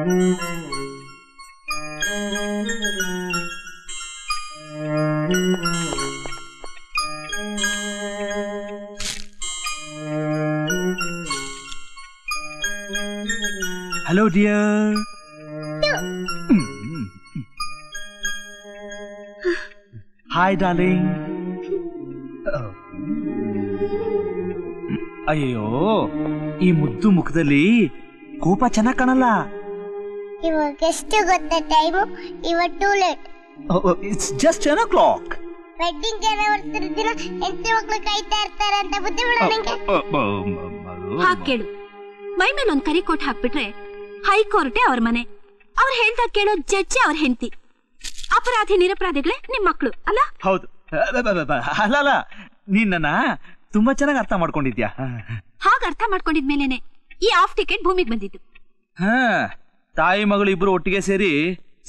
Hello, dear. Hi, darling. ಅಯ್ಯೋ, ಈ ಮುದ್ದು ಮುಖದಲ್ಲಿ ಕೋಪ ಚೆನ್ನಾಗಿ ಕಾಣಲ್ಲ. ಇವಾಗ ಎಷ್ಟು ಗೊತ್ತಾ ಟೈಮು? ಇವಾಗ too late. It's just 10 o'clock. Wedding anniversary ದಿನ ಹೆಂಡತಿ ಮಕ್ಕಳು ಕಾಯ್ತಾ ಇರ್ತಾರೆ ಅಂತ ಬುದ್ಧಿ ಬಿಡ ನಂಗೆ. ಹಾಗೆ ಕೇಳು, ಮೈ ಮೇಲೆ ಒಂದು ಕರಿ ಕೋಟ್ ಹಾಕ್ಬಿಟ್ರೆ ಹೈಕೋರ್ಟೇ ಅವ್ರ ಮನೆ. ಅವ್ರು ಹೇಳ್ದಾಗ ಕೇಳೋ ಜಡ್ಜಿ ಅವ್ರ ಹೆಂಡತಿ. ಅಪರಾಧಿ ನಿರಪರಾಧಿಗಳೇ ನಿಮ್ ಮಕ್ಕಳು ಅಲ್ಲ? ಹೌದು. ಅಲ್ಲ, ನೀನ್ ನನ್ನ ತುಂಬಾ ಚೆನ್ನಾಗಿ ಅರ್ಥ ಮಾಡ್ಕೊಂಡಿದ್ಯಾ. ಹಾಗ ಅರ್ಥ ಮಾಡ್ಕೊಂಡಿದ್ಮೇಲೆನೆ ಈ ಆಫ್ ಟಿಕೆಟ್ ಭೂಮಿಗೆ ಬಂದಿದ್ದು. ತಾಯಿ ಮಗಳು ಇಬ್ರು ಒಟ್ಟಿಗೆ ಸೇರಿ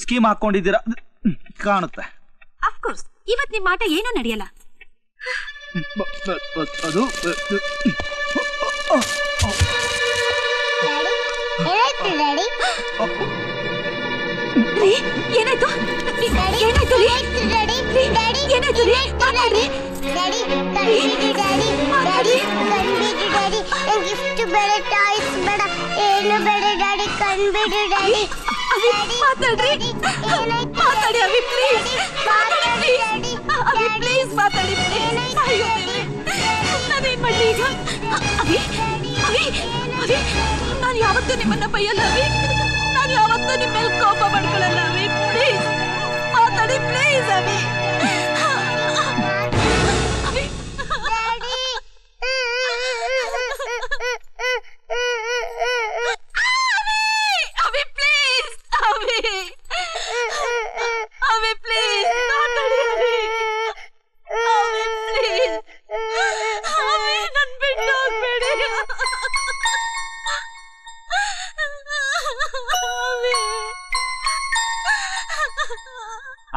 ಸ್ಕೀಮ್ ಹಾಕೊಂಡಿದ್ದೀರಾ ಕಾಣುತ್ತೆ. ಅಫ್ಕೋರ್ಸ್ ಇವತ್ ನಿಮ್ ಆಟ ಏನೂ ನಡೆಯಲ್ಲ. ಅದು ಏನಾಯ್ತು? ಗಿಫ್ಟ್ ಬೇಡ, ಟಾಯ್ಸ್ ಬೇಡ, ಏನು ಬೇಡ ಡ್ಯಾಡಿ, ಕಣ್ಬಿಡು ಡ್ಯಾಡಿ. ಮಾತಾಡಿ ಅವಿ, ಪ್ಲೀಸ್ ಮಾತಾಡಿ. ನಾನೇನ್ ಮಾಡ್ಲಿ ಈಗ? ಅವಿ ಅವಿ ಅವಿ, ನಾನು ಯಾವತ್ತೂ ನಿಮ್ಮನ್ನ ಬೈಯಲ್ಲ ಅವಿ. ನಾನು ಯಾವತ್ತೂ ನಿಮ್ಮ ಮೇಲೆ ಕೋಪ ಮಾಡ್ಕೊಳ್ಳಲ್ಲ ಅವಿ. ಪ್ಲೀಸ್ ಮಾತಾಡಿ, ಪ್ಲೀಸ್ ಅವಿ.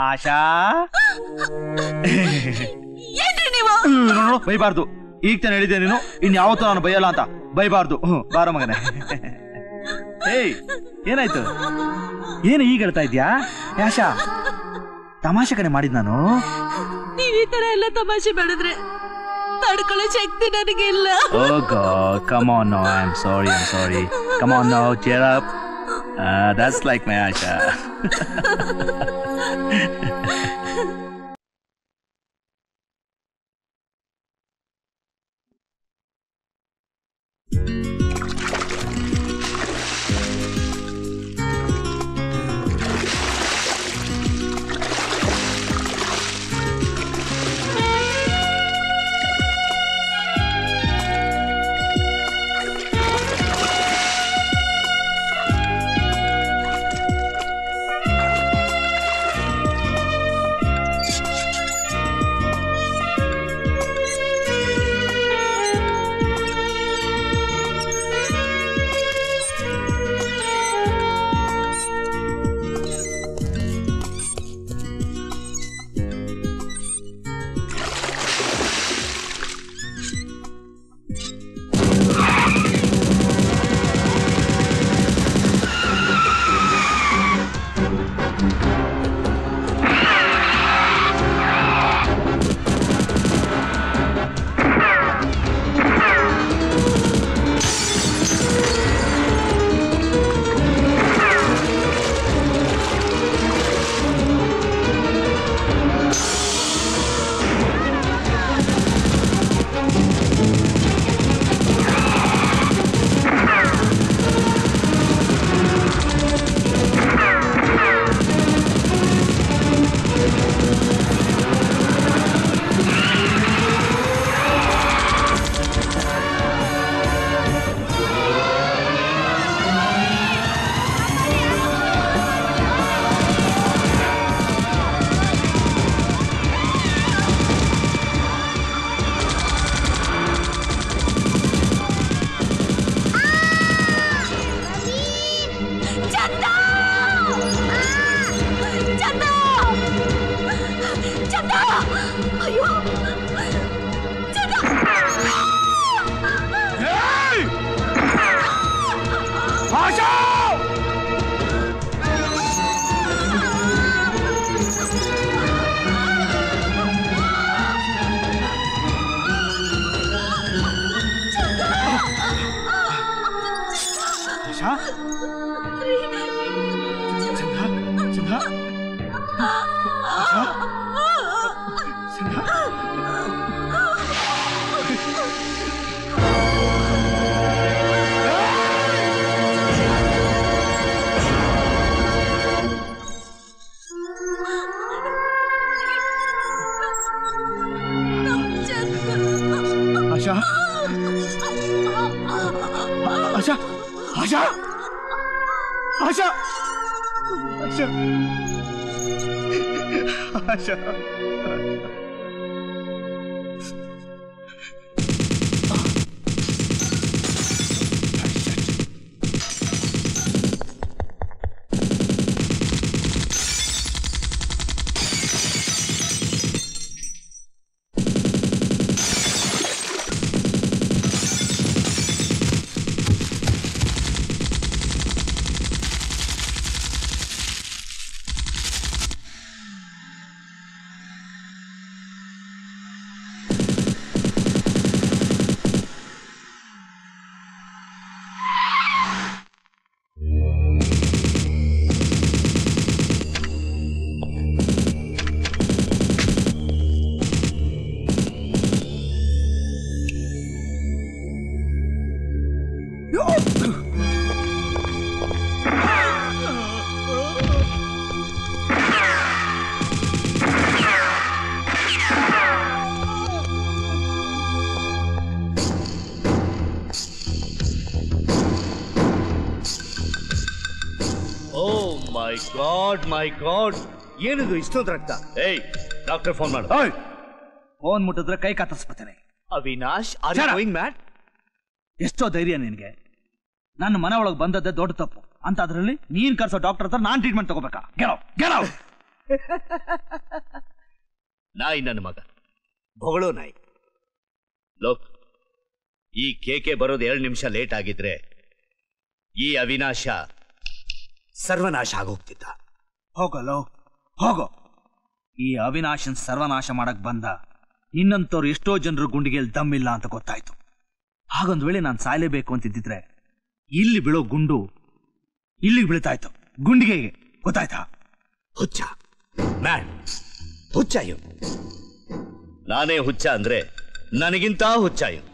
ಆಶಾ, ಏನ್ರಿ ನೀವು? ಬೈಬಾರ್ದು. ಈಗ ತಾನು ಹೇಳಿದ್ದೆ ನೀನು ಇನ್ಯಾವತ್ತೂ ನಾನು ಬೈಯಲ್ಲ ಅಂತ. ಬೈಬಾರ್ದು. ಬಾರ ಮಗನೇ. ಏಯ್, ಏನಾಯ್ತು? ಏನು ಈಗ ಹೇಳ್ತಾ ಇದ್ಯಾ? ಆಶಾ, ತಮಾಷೆ ಕಡೆ ಮಾಡಿದ್ ನಾನು. ನೀವ್ ಈ ತರ ಎಲ್ಲ ತಮಾಷೆ ಮಾಡಿದ್ರೆ ತಡ್ಕೊಳ್ಳೋ ಶಕ್ತಿ ನನಗಿಲ್ಲ. Oh God, come on now. I'm sorry. Come on now, cheer up. That's like my Asha. Asha Asha Asha Asha Asha my god ಏನಿದು ಇಷ್ಟೊಂದು ರಕ್ತ? ಏಯ್ ಡಾಕ್ಟರ್ ಫೋನ್ ಮಾಡು. ಫೋನ್ ಮುಟ್ಟಿದ್ರೆ ಕೈ ಕತ್ತರಿಸ್ಬಿಡ್ತೇನೆ. Avinash are you going mad? ಎಷ್ಟೋ ಧೈರ್ಯ ನಿನ್ಗೆ? ನನ್ನ ಮನೆ ಒಳಗೆ ಬಂದದ್ದೇ ದೊಡ್ಡ ತಪ್ಪು ಅಂತ ಅದ್ರಲ್ಲಿ ನೀನ್ ಕರ್ಸೋ ಡಾಕ್ಟರ್ ಹತ್ರ ನಾನ್ ಟ್ರೀಟ್ಮೆಂಟ್ ತಗೋಬೇಕಾ? ನಾಯಿ ನನ್ನ ಮಗ, ಬೊಗಳೋ ನಾಯಿ. ಲೋಕ್, ಈ ಕೇಕೆ ಬರೋದು 2 ನಿಮಿಷ ಲೇಟ್ ಆಗಿದ್ರೆ ಈ ಅವಿನಾಶ ಸರ್ವನಾಶ ಆಗೋಗ್ತಿದ್ದ. ಹೋಗಲೋ ಹೋಗೋ. ಈ ಅವಿನಾಶನ್ ಸರ್ವನಾಶ ಮಾಡಕ್ ಬಂದ ಇನ್ನಂತವ್ರು ಎಷ್ಟೋ ಜನರು ಗುಂಡಿಗೆಯಲ್ಲಿ ದಮ್ಮಿಲ್ಲ ಅಂತ ಗೊತ್ತಾಯ್ತು. ಹಾಗೊಂದ್ ವೇಳೆ ನಾನು ಸಾಯ್ಲೇಬೇಕು ಅಂತಿದ್ದಿದ್ರೆ ಇಲ್ಲಿ ಬೀಳೋ ಗುಂಡು ಇಲ್ಲಿಗೆ ಬೀಳ್ತಾ ಇತ್ತು, ಗುಂಡಿಗೆಗೆ. ಗೊತ್ತಾಯ್ತಾ? ಹುಚ್ಚ, ಮ್ಯಾಡ್ ಹುಚ್ಚ ಇವನು. ನಾನೇ ಹುಚ್ಚ ಅಂದ್ರೆ ನನಗಿಂತ ಹುಚ್ಚ ಇವನು.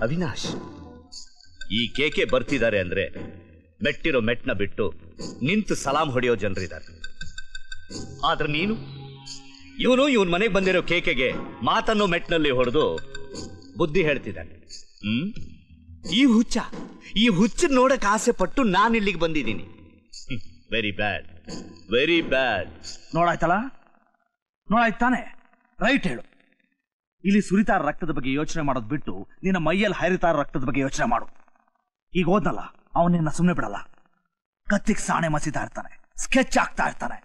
ಅವಿನಾಶ್, ಈ ಕೇಕೆ ಬರ್ತಿದ್ದಾರೆ ಅಂದ್ರೆ ಮೆಟ್ಟಿರೋ ಮೆಟ್ನ ಬಿಟ್ಟು ನಿಂತು ಸಲಾಂ ಹೊಡೆಯೋ ಜನರಿದ್ದಾರೆ. ಆದ್ರೆ ನೀನು ಇವನ್ ಮನೆಗೆ ಬಂದಿರೋ ಕೇಕೆಗೆ ಮಾತನ್ನು ಮೆಟ್ನಲ್ಲಿ ಹೊಡೆದು ಬುದ್ಧಿ ಹೇಳ್ತಿದ್ದಾನೆ. ಈ ಹುಚ್ಚ ನೋಡಕ್ ಆಸೆ ಪಟ್ಟು ನಾನು ಇಲ್ಲಿಗೆ ಬಂದಿದ್ದೀನಿ. Very bad, very bad. ನೋಡಾಯ್ತಲ್ಲ, ನೋಡಾಯ್ತಾನೆ? ರೈಟ್ ಹೇಳು. ಇಲ್ಲಿ ಸುರಿತಾರ ರಕ್ತದ ಬಗ್ಗೆ ಯೋಚನೆ ಮಾಡೋದು ಬಿಟ್ಟು ನಿನ್ನ ಮೈಯಲ್ಲಿ ಹರಿತಾರ ರಕ್ತದ ಬಗ್ಗೆ ಯೋಚನೆ ಮಾಡು. ಈಗ ಹೋದ್ನಲ್ಲ, ಅವನಿನ್ನ ಸುಮ್ಮನೆ ಬಿಡಲ್ಲ. ಕತ್ತಿಗೆ ಸಾಣೆ ಮಸಿತಾ ಇರ್ತಾನೆ, ಸ್ಕೆಚ್ ಆಗ್ತಾ ಇರ್ತಾನೆ.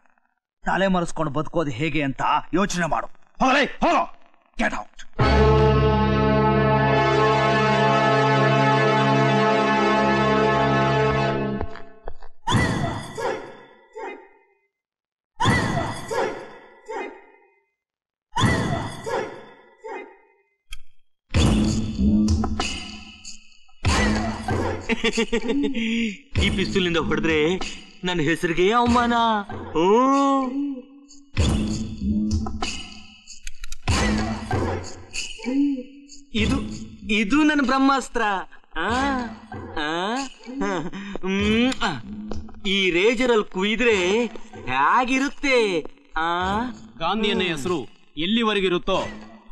ತಲೆ ಮರೆಸ್ಕೊಂಡು ಬದುಕೋದು ಹೇಗೆ ಅಂತ ಯೋಚನೆ ಮಾಡು. ಹೋಗಲೇ ಹೋಗೋ, ಗೆಟ್ ಔಟ್. ಈ ಪಿಸ್ತೂಲಿಂದ ಹೊಡೆದ್ರೆ ನನ್ನ ಹೆಸರಿಗೆ ಅವಮಾನ. ಇದು ನನ್ನ ಬ್ರಹ್ಮಾಸ್ತ್ರ. ಈ ರೇಜರಲ್ಲಿ ಕುಯ್ದ್ರೆ ಹೇಗಿರುತ್ತೆ? ಗಾಂಧಿಯನ್ನ ಹೆಸರು ಎಲ್ಲಿವರೆಗಿರುತ್ತೋ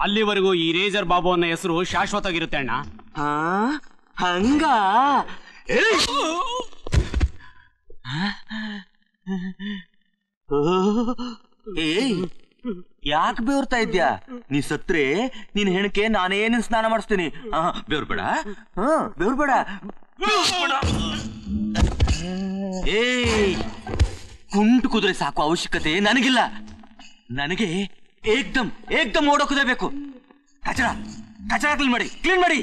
ಅಲ್ಲಿವರೆಗೂ ಈ ರೇಜರ್ ಬಾಬು ಅನ್ನೋ ಹೆಸರು ಶಾಶ್ವತವಾಗಿರುತ್ತೆ ಅಣ್ಣ. ಹಂಗ ಯಾಕೆ ಬೇವ್ರ್ತಾ ಇದ್ಯಾ? ನೀ ಸತ್ರೆ ನಿನ್ ಹೆಣಕ್ಕೆ ನಾನೇನು ಸ್ನಾನ ಮಾಡಿಸ್ತೀನಿ. ಬೇವ್ರಬೇಡ, ಬೇವ್ರಬೇಡ. ಕುಂಟು ಕುದುರೆ ಸಾಕು ಅವಶ್ಯಕತೆ ನನಗಿಲ್ಲ. ನನಗೆ ಏಕ್ದಮ್ ಓಡೋಕುದೇ ಬೇಕು. ಕಚಡ ಕ್ಲೀನ್ ಮಾಡಿ.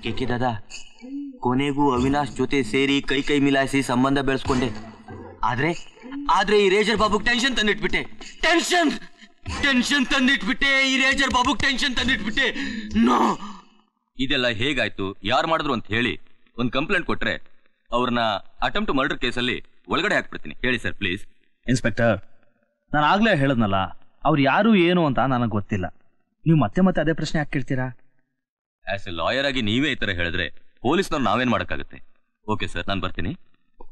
ಕೇಕೆ ದಾದಾ, ಕೊನೆಗೂ ಅವಿನಾಶ್ ಜೊತೆ ಸೇರಿ ಕೈ ಮಿಲಾಯಿಸಿ ಸಂಬಂಧ ಬೆಳೆಸ್ಕೊಂಡೆ. ಆದ್ರೆ ಈ ರೇಜರ್ ಬಾಬುಗ್ ಟೆನ್ಷನ್ ತಂದಿಟ್ಬಿಟ್ಟೆ. ಈ ರೇಜರ್ ಬಾಬುಗ್ ಟೆನ್ಷನ್ ತಂದಿಟ್ಬಿಟ್ಟೆ. ನೋ, ಇದೆಲ್ಲ ಹೇಗಾಯ್ತು, ಯಾರು ಮಾಡಿದ್ರು ಅಂತ ಹೇಳಿ ಒಂದ್ ಕಂಪ್ಲೇಂಟ್ ಕೊಟ್ರೆ ಅವ್ರನ್ನ ಅಟೆಂಪ್ಟ್ ಮರ್ಡರ್ ಕೇಸಲ್ಲಿ ಒಳಗಡೆ ಹಾಕ್ಬಿಡ್ತೀನಿ. ಹೇಳಿ ಸರ್ ಪ್ಲೀಸ್. ಇನ್ಸ್ಪೆಕ್ಟರ್, ನಾನು ಆಗ್ಲೇ ಹೇಳದ್ನಲ್ಲ, ಅವ್ರು ಯಾರು ಏನು ಅಂತ ನನಗೆ ಗೊತ್ತಿಲ್ಲ. ನೀವು ಮತ್ತೆ ಮತ್ತೆ ಅದೇ ಪ್ರಶ್ನೆ ಯಾಕೆ ಕೇಳ್ತೀರಾ? ಆಸ್ ಎ ಲಾಯರ್ ಆಗಿ ನೀವೇ ಈ ತರ ಹೇಳಿದ್ರೆ ಪೊಲೀಸ್ನವ್ರು ನಾವೇನ್ ಮಾಡಕ್ಕಾಗುತ್ತೆ? ಓಕೆ ಸರ್, ನಾನು ಬರ್ತೀನಿ.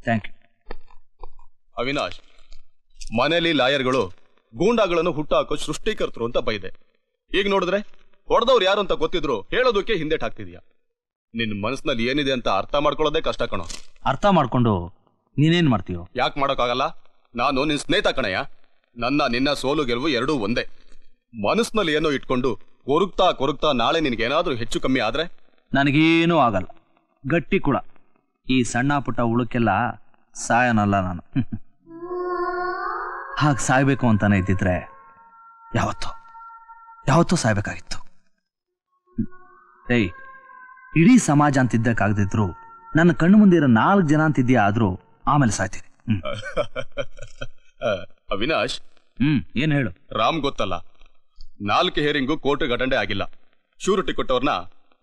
Thank you. ಅವಿನಾಶ್, ಮನೆಯಲ್ಲಿ ಲಾಯರ್ಗಳು ಗೂಂಡಾಗಳನ್ನು ಹುಟ್ಟಾಕೋ ಸೃಷ್ಟಿಕರ್ತರು ಅಂತ ಬೈದೆ. ಈಗ ನೋಡಿದ್ರೆ ಹೊಡೆದವ್ರು ಯಾರು ಅಂತ ಗೊತ್ತಿದ್ರು ಹೇಳೋದಕ್ಕೆ ಹಿಂದೆಟ್ ಹಾಕ್ತಿದ್ಯಾ. ನಿನ್ ಮನಸ್ಸಿನಲ್ಲಿ ಏನಿದೆ ಅಂತ ಅರ್ಥ ಮಾಡ್ಕೊಳ್ಳೋದೇ ಕಷ್ಟ ಕಣೋ. ಅರ್ಥ ಮಾಡ್ಕೊಂಡು ನೀನೇನ್ ಮಾಡ್ತೀಯೋ? ಯಾಕೆ ಮಾಡೋಕ್ಕಾಗಲ್ಲ? ನಾನು ನಿನ್ ಸ್ನೇಹಿತ ಕಣಯ್ಯ. ನಿನ್ನ ಸೋಲು ಗೆಲುವು ಎರಡೂ ಒಂದೇ. ಮನಸ್ಸಿನಲ್ಲಿ ಏನೋ ಇಟ್ಕೊಂಡು ಕೊರುಗ್ತಾ ನಾಳೆ ನಿನ್ಗೇನಾದ್ರೂ ಹೆಚ್ಚು ಕಮ್ಮಿ ಆದ್ರೆ ನನಗೇನೂ ಆಗಲ್ಲ. ಗಟ್ಟಿ ಕೂಡ. ಈ ಸಣ್ಣ ಪುಟ್ಟ ಉಳುಕೆಲ್ಲ ಸಾಯನಲ್ಲ ನಾನು. ಹಾಗೆ ಸಾಯ್ಬೇಕು ಅಂತಾನೆ ಇದ್ದಿದ್ರೆ ಯಾವತ್ತೋ ಸಾಯ್ಬೇಕಾಗಿತ್ತು. ಏಯ್, ಇಡೀ ಸಮಾಜ ಅಂತಿದ್ದಕ್ಕಾಗದಿದ್ರು ನನ್ನ ಕಣ್ಣು ಮುಂದೆ ಇರೋ 4 ಜನ ಅಂತಿದ್ಯಾ, ಆದ್ರೂ ಆಮೇಲೆ ಸಾಯ್ತೀನಿ. ಅವಿನಾಶ್, ಏನ್ ಹೇಳು? ರಾಮ್ ಗೊತ್ತಲ್ಲ, 4 ಹೇರಿಂಗು ಕೋರ್ಟ್ಗೆ ಅಟೆಂಡೇ ಆಗಿಲ್ಲ. ಶ್ಯೂರಿಟಿ ಕೊಟ್ಟವ್ರನ್ನ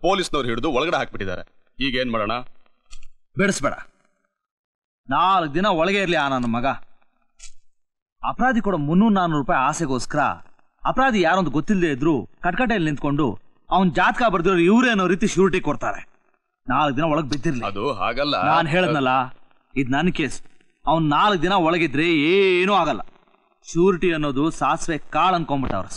ಪೊಲೀಸ್ನವ್ರು ಹಿಡಿದು ಒಳಗಡೆ ಹಾಕ್ಬಿಟ್ಟಿದ್ದಾರೆ. ಈಗ ಏನ್ ಮಾಡೋಣ? ಬೆಳೆಸ್ಬೇಡ. 4 ದಿನ ಒಳಗೆ ಇರ್ಲಿ ಆ ನನ್ನ ಮಗ. ಅಪರಾಧಿ ಕೊಡೋ 300-400 ರೂಪಾಯಿ ಆಸೆಗೋಸ್ಕರ ಅಪರಾಧಿ ಯಾರೊಂದು ಗೊತ್ತಿಲ್ಲದೆ ಇದ್ರು ಕಟ್ಕಟೆಯಲ್ಲಿ ನಿಂತ್ಕೊಂಡು ಅವನ್ ಜಾತಕ ಬರ್ದಿರೋ ಇವ್ರೇ ಅನ್ನೋ ರೀತಿ ಶ್ಯೂರಿಟಿ ಕೊಡ್ತಾರೆ. 4 ದಿನ ಒಳಗೆ ಬಿದ್ದಿರ್ಲಿ. ಅದು ಹಾಗಲ್ಲ. ನಾನು ಹೇಳದ್ನಲ್ಲ, ಇದು ನನ್ನ ಕೇಸ್. ಅವ್ನ್ 4 ದಿನ ಒಳಗಿದ್ರೆ ಏನೂ ಆಗಲ್ಲ. ಶ್ಯೂರಿಟಿ ಅನ್ನೋದು ಸಾಸಿವೆ ಕಾಳು ಅನ್ಕೊಂಡ್ಬಿಟ್ಟವ್ರ.